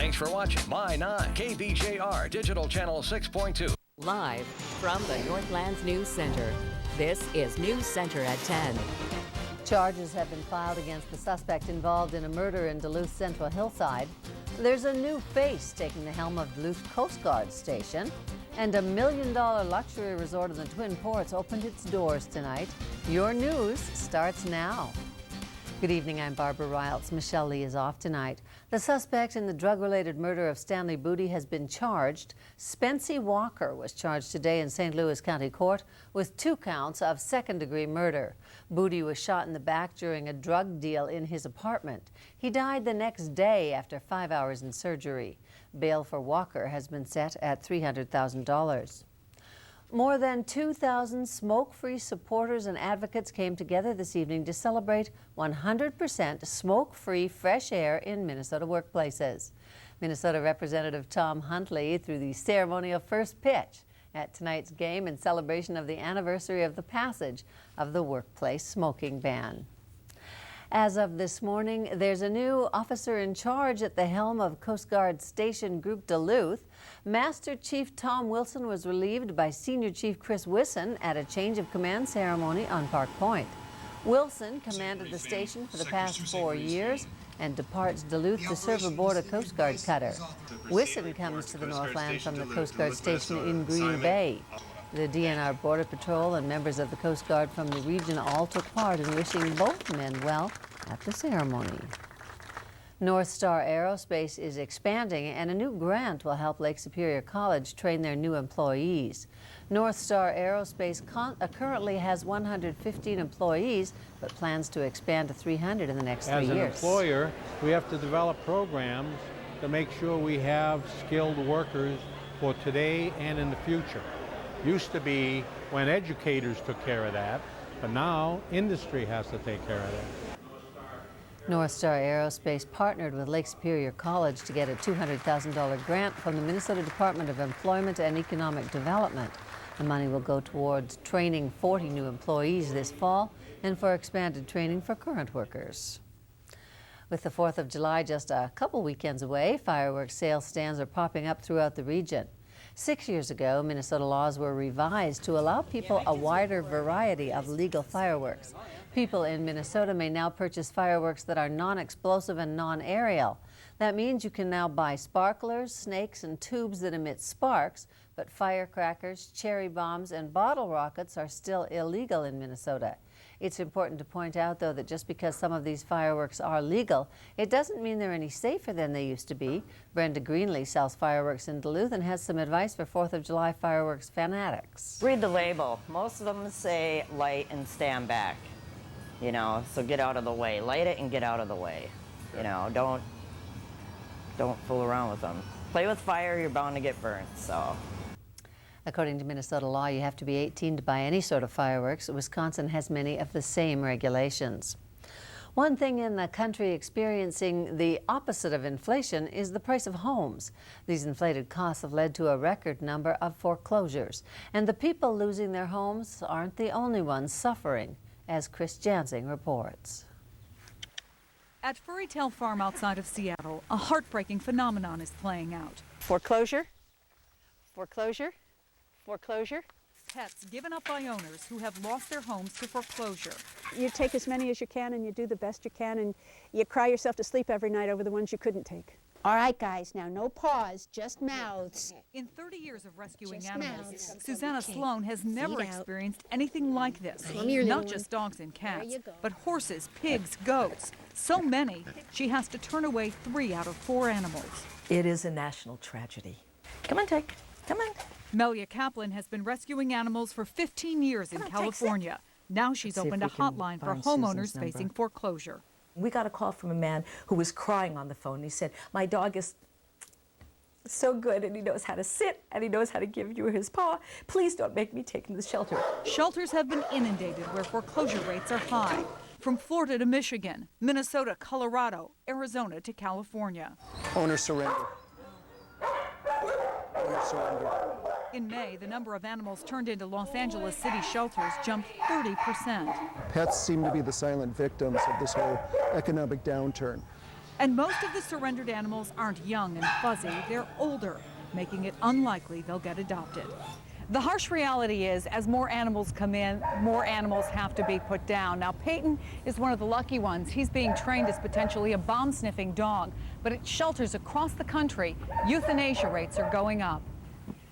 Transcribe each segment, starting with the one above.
Thanks for watching My 9 KBJR Digital Channel 6.2. Live from the Northlands News Center, this is News Center at 10. Charges have been filed against the suspect involved in a murder in Duluth Central Hillside. There's a new face taking the helm of Duluth Coast Guard Station. And a $1 million luxury resort in the Twin Ports opened its doors tonight. Your news starts now. Good evening, I'm Barbara Riles. Michelle Lee is off tonight. The suspect in the drug-related murder of Stanley Booty has been charged. Spency Walker was charged today in St. Louis County Court with 2 counts of second-degree murder. Booty was shot in the back during a drug deal in his apartment. He died the next day after 5 hours in surgery. Bail for Walker has been set at $300,000. More than 2,000 smoke-free supporters and advocates came together this evening to celebrate 100% smoke-free fresh air in Minnesota workplaces. Minnesota Representative Tom Huntley threw the ceremonial first pitch at tonight's game in celebration of the anniversary of the passage of the workplace smoking ban. As of this morning, there's a new officer in charge at the helm of Coast Guard Station Group Duluth. Master Chief Tom Wilson was relieved by Senior Chief Chris Wisson at a change of command ceremony on Park Point. Wilson commanded the station for the past 4 years and departs Duluth to serve aboard a Coast Guard cutter. Wisson comes to the Northland from the Coast Guard Station in Green Bay. The DNR Border Patrol and members of the Coast Guard from the region all took part in wishing both men well at the ceremony. Northstar Aerospace is expanding, and a new grant will help Lake Superior College train their new employees. Northstar Aerospace currently has 115 employees, but plans to expand to 300 in the next 3 years. As an employer, we have to develop programs to make sure we have skilled workers for today and in the future. Used to be when educators took care of that, but now industry has to take care of that. Northstar Aerospace partnered with Lake Superior College to get a $200,000 grant from the Minnesota Department of Employment and Economic Development. The money will go towards training 40 new employees this fall and for expanded training for current workers. With the 4th of July just a couple weekends away, fireworks sales stands are popping up throughout the region. 6 years ago, Minnesota laws were revised to allow people a wider variety of legal fireworks. People in Minnesota may now purchase fireworks that are non-explosive and non-aerial. That means you can now buy sparklers, snakes, and tubes that emit sparks, but firecrackers, cherry bombs, and bottle rockets are still illegal in Minnesota. It's important to point out, though, that just because some of these fireworks are legal, it doesn't mean they're any safer than they used to be. Brenda Greenlee sells fireworks in Duluth and has some advice for 4th of July fireworks fanatics. Read the label. Most of them say light and stand back, you know, so get out of the way. Light it and get out of the way. You know, don't fool around with them. Play with fire, you're bound to get burnt, so. According to Minnesota law, you have to be 18 to buy any sort of fireworks. Wisconsin has many of the same regulations. One thing in the country experiencing the opposite of inflation is the price of homes. These inflated costs have led to a record number of foreclosures. And the people losing their homes aren't the only ones suffering, as Chris Jansing reports. At Furry Tail Farm outside of Seattle, a heartbreaking phenomenon is playing out. Foreclosure, foreclosure, foreclosure. Pets given up by owners who have lost their homes to foreclosure. You take as many as you can and you do the best you can and you cry yourself to sleep every night over the ones you couldn't take. All right, guys, now no paws, just mouths. In 30 years of rescuing animals, Susanna Sloan has never experienced anything like this. Not just dogs and cats, but horses, pigs, goats. So many, she has to turn away 3 out of 4 animals. It is a national tragedy. Come on, Tick. Come on. Melia Kaplan has been rescuing animals for 15 years in California. Now she's opened a hotline for homeowners facing foreclosure. We got a call from a man who was crying on the phone. He said, my dog is so good and he knows how to sit and he knows how to give you his paw. Please don't make me take him to the shelter. Shelters have been inundated where foreclosure rates are high. From Florida to Michigan, Minnesota, Colorado, Arizona to California. Owner surrender. Owner surrender. In May, the number of animals turned into Los Angeles city shelters jumped 30%. Pets seem to be the silent victims of this whole economic downturn. And most of the surrendered animals aren't young and fuzzy, they're older, making it unlikely they'll get adopted. The harsh reality is, as more animals come in, more animals have to be put down. Now, Peyton is one of the lucky ones. He's being trained as potentially a bomb-sniffing dog. But at shelters across the country, euthanasia rates are going up.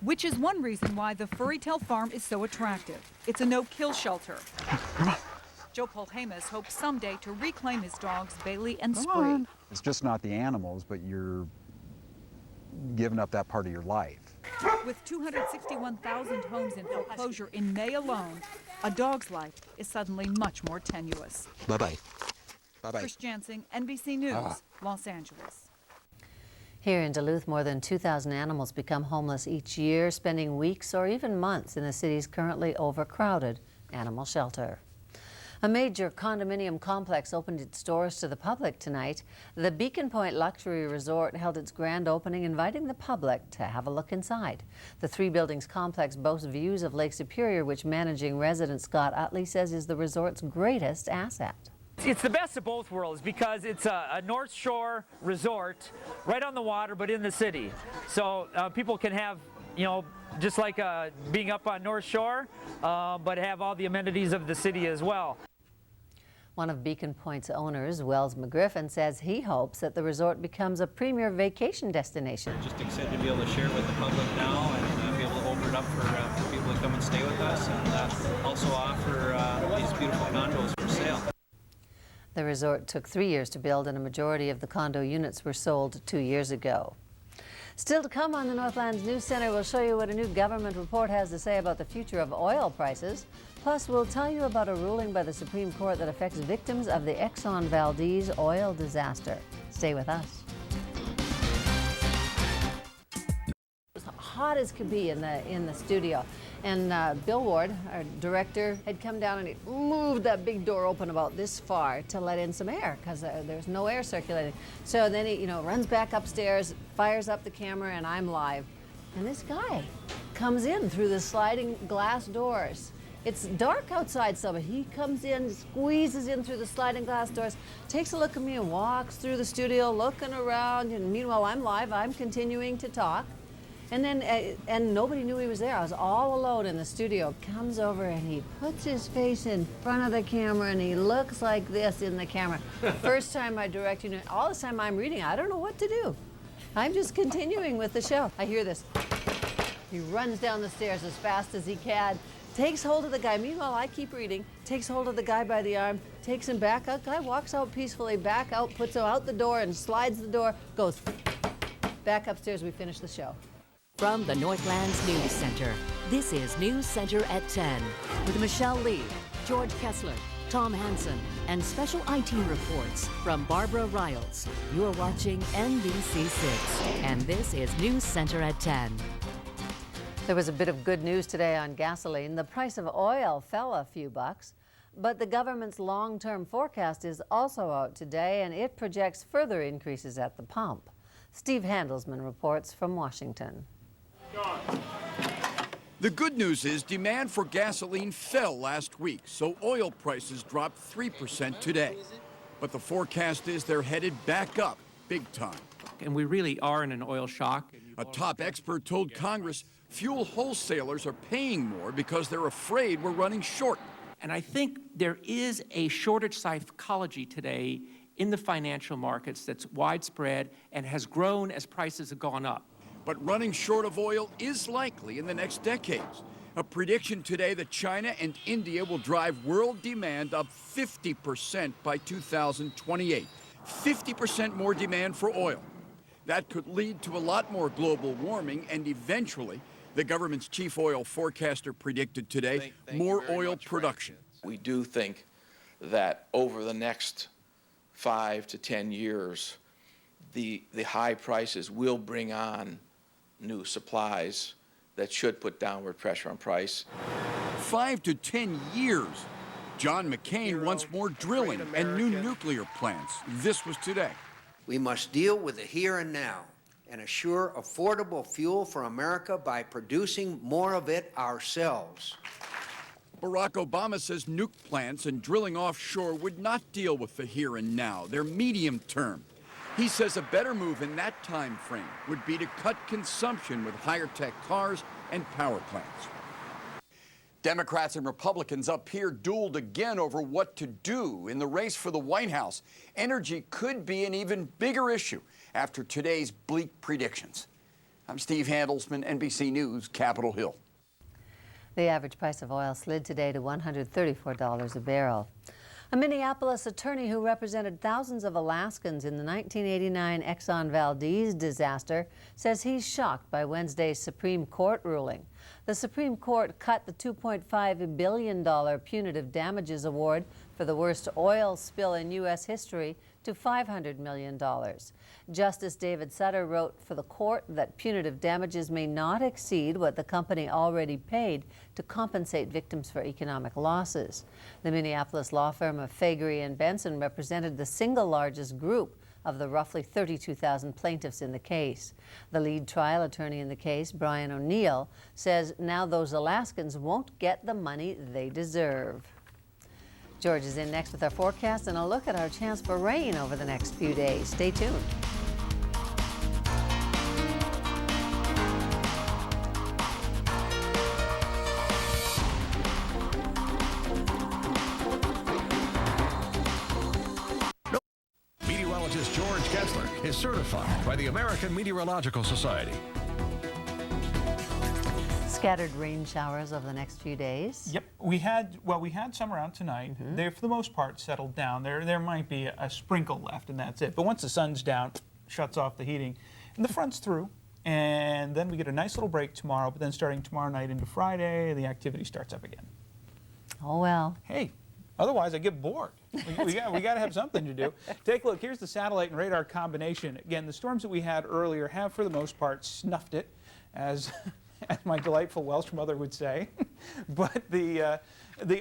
Which is one reason why the Furry Tail Farm is so attractive. It's a no-kill shelter. Joe Polhamus hopes someday to reclaim his dogs, Bailey and Spree. It's just not the animals, but you're giving up that part of your life. With 261,000 homes in foreclosure in May alone, a dog's life is suddenly much more tenuous. Bye-bye. Bye-bye. Chris Jansing, NBC News, Los Angeles. Here in Duluth, more than 2,000 animals become homeless each year, spending weeks or even months in the city's currently overcrowded animal shelter. A major condominium complex opened its doors to the public tonight. The Beacon Point Luxury Resort held its grand opening, inviting the public to have a look inside. The three buildings complex boasts views of Lake Superior, which managing resident Scott Utley says is the resort's greatest asset. It's the best of both worlds because it's a North Shore resort right on the water but in the city. So people can have, you know, just like being up on North Shore, but have all the amenities of the city as well. One of Beacon Point's owners, Wells McGriffin, says he hopes that the resort becomes a premier vacation destination. Just excited to be able to share with the public now and be able to open it up for people to come and stay with us, and also offer these beautiful condos for sale. The resort took 3 years to build, and a majority of the condo units were sold 2 years ago. Still to come on the Northlands News Center, we'll show you what a new government report has to say about the future of oil prices. Plus, we'll tell you about a ruling by the Supreme Court that affects victims of the Exxon Valdez oil disaster. Stay with us. It was hot as could be in the studio. And Bill Ward, our director, had come down and he moved that big door open about this far to let in some air because there's no air circulating. So then he, runs back upstairs, fires up the camera, and I'm live. And this guy comes in through the sliding glass doors. It's dark outside, so he comes in, squeezes in through the sliding glass doors, takes a look at me and walks through the studio looking around. And meanwhile, I'm live. I'm continuing to talk. And then, and nobody knew he was there. I was all alone in the studio. Comes over and he puts his face in front of the camera and he looks like this in the camera. First time I direct, all this time I'm reading, I don't know what to do. I'm just continuing with the show. I hear this. He runs down the stairs as fast as he can, takes hold of the guy. Meanwhile, I keep reading, takes hold of the guy by the arm, takes him back out. Guy walks out peacefully, back out, puts him out the door and slides the door, goes back upstairs. We finish the show. From the Northlands News Center, this is News Center at 10 with Michelle Lee, George Kessler, Tom Hansen, and special IT reports from Barbara Riles. You're watching NBC6, and this is News Center at 10. There was a bit of good news today on gasoline. The price of oil fell a few bucks, but the government's long-term forecast is also out today, and it projects further increases at the pump. Steve Handelsman reports from Washington. The good news is demand for gasoline fell last week, so oil prices dropped 3% today. But the forecast is they're headed back up big time. And we really are in an oil shock. A top expert told Congress fuel wholesalers are paying more because they're afraid we're running short. And I think there is a shortage psychology today in the financial markets that's widespread and has grown as prices have gone up. But running short of oil is likely in the next decades. A prediction today that China and India will drive world demand up 50% by 2028. 50% more demand for oil. That could lead to a lot more global warming and eventually, the government's chief oil forecaster predicted today, more oil production. We do think that over the next 5 to 10 years, the high prices will bring on new supplies that should put downward pressure on price. 5 to 10 years. John McCain wants more drilling and new nuclear plants. This was today. We must deal with the here and now and assure affordable fuel for America by producing more of it ourselves. Barack Obama says nuke plants and drilling offshore would not deal with the here and now. They're medium term. He says a better move in that time frame would be to cut consumption with higher tech cars and power plants. Democrats and Republicans up here dueled again over what to do in the race for the White House. Energy could be an even bigger issue after today's bleak predictions. I'm Steve Handelsman, NBC News, Capitol Hill. The average price of oil slid today to $134 a barrel. A Minneapolis attorney who represented thousands of Alaskans in the 1989 Exxon Valdez disaster says he's shocked by Wednesday's Supreme Court ruling. The Supreme Court cut the $2.5 billion punitive damages award for the worst oil spill in U.S. history to $500 million. Justice David Sutter wrote for the court that punitive damages may not exceed what the company already paid to compensate victims for economic losses. The Minneapolis law firm of Faegre and Benson represented the single largest group of the roughly 32,000 plaintiffs in the case. The lead trial attorney in the case, Brian O'Neill, says now those Alaskans won't get the money they deserve. George is in next with our forecast and a look at our chance for rain over the next few days. Stay tuned. Meteorologist George Kessler is certified by the American Meteorological Society. Scattered rain showers over the next few days. Yep, we had some around tonight. They, for the most part, settled down. There might be a sprinkle left, and that's it. But once the sun's down, shuts off the heating, and the front's through. And then we get a nice little break tomorrow. But then starting tomorrow night into Friday, the activity starts up again. Oh well. Hey, otherwise I get bored. We got to have something to do. Take a look. Here's the satellite and radar combination. Again, the storms that we had earlier have, for the most part, snuffed it, as my delightful Welsh mother would say. But the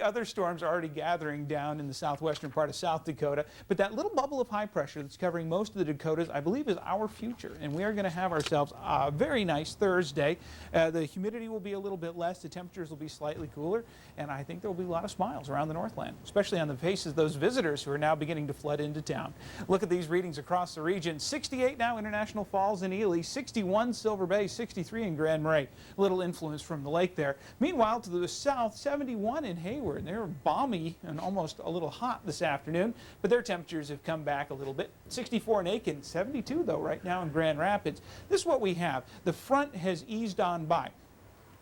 other storms are already gathering down in the southwestern part of South Dakota. But that little bubble of high pressure that's covering most of the Dakotas, I believe, is our future. And we are going to have ourselves a very nice Thursday. The humidity will be a little bit less. The temperatures will be slightly cooler. And I think there will be a lot of smiles around the Northland, especially on the faces of those visitors who are now beginning to flood into town. Look at these readings across the region. 68 now, International Falls and Ely. 61 Silver Bay. 63 in Grand Marais. A little influence from the lake there. Meanwhile, to the south, 71 in Hayward. They're balmy and almost a little hot this afternoon, but their temperatures have come back a little bit. 64 in Aiken, 72 though right now in Grand Rapids. This is what we have. The front has eased on by.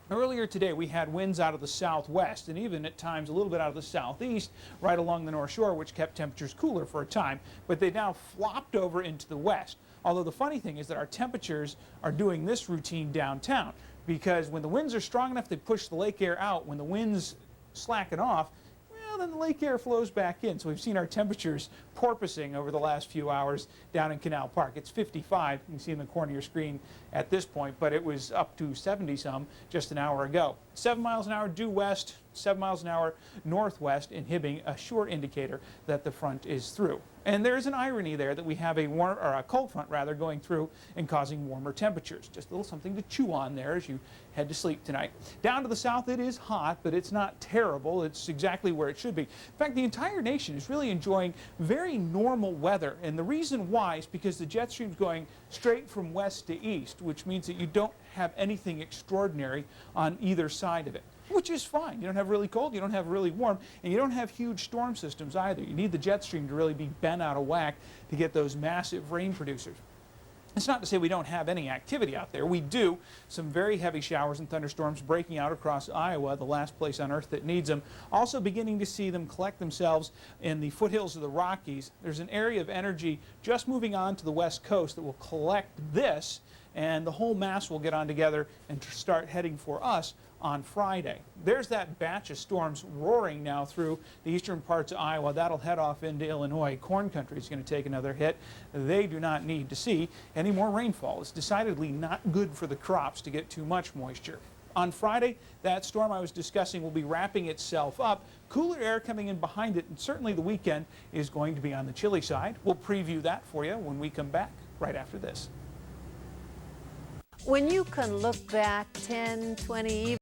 Earlier today, we had winds out of the southwest and even at times a little bit out of the southeast right along the North Shore, which kept temperatures cooler for a time, but they now flopped over into the west. Although the funny thing is that our temperatures are doing this routine downtown, because when the winds are strong enough, they push the lake air out. When the winds slacken off, well, then the lake air flows back in. So we've seen our temperatures porpoising over the last few hours down in Canal Park. It's 55, you can see in the corner of your screen at this point, but it was up to 70-some just an hour ago. 7 miles an hour due west, 7 miles an hour northwest in Hibbing, a sure indicator that the front is through. And there's an irony there that we have a cold front rather going through and causing warmer temperatures. Just a little something to chew on there as you head to sleep tonight. Down to the south, it is hot, but it's not terrible. It's exactly where it should be. In fact, the entire nation is really enjoying very normal weather. And the reason why is because the jet stream's going straight from west to east, which means that you don't have anything extraordinary on either side of it, which is fine. You don't have really cold, you don't have really warm, and you don't have huge storm systems either. You need the jet stream to really be bent out of whack to get those massive rain producers. It's not to say we don't have any activity out there. We do. Some very heavy showers and thunderstorms breaking out across Iowa, the last place on earth that needs them. Also beginning to see them collect themselves in the foothills of the Rockies. There's an area of energy just moving on to the west coast that will collect this, and the whole mass will get on together and start heading for us on Friday. There's that batch of storms roaring now through the eastern parts of Iowa. That'll head off into Illinois. Corn country is going to take another hit. They do not need to see any more rainfall. It's decidedly not good for the crops to get too much moisture. On Friday, that storm I was discussing will be wrapping itself up. Cooler air coming in behind it, and certainly the weekend is going to be on the chilly side. We'll preview that for you when we come back right after this. When you can look back 10, 20,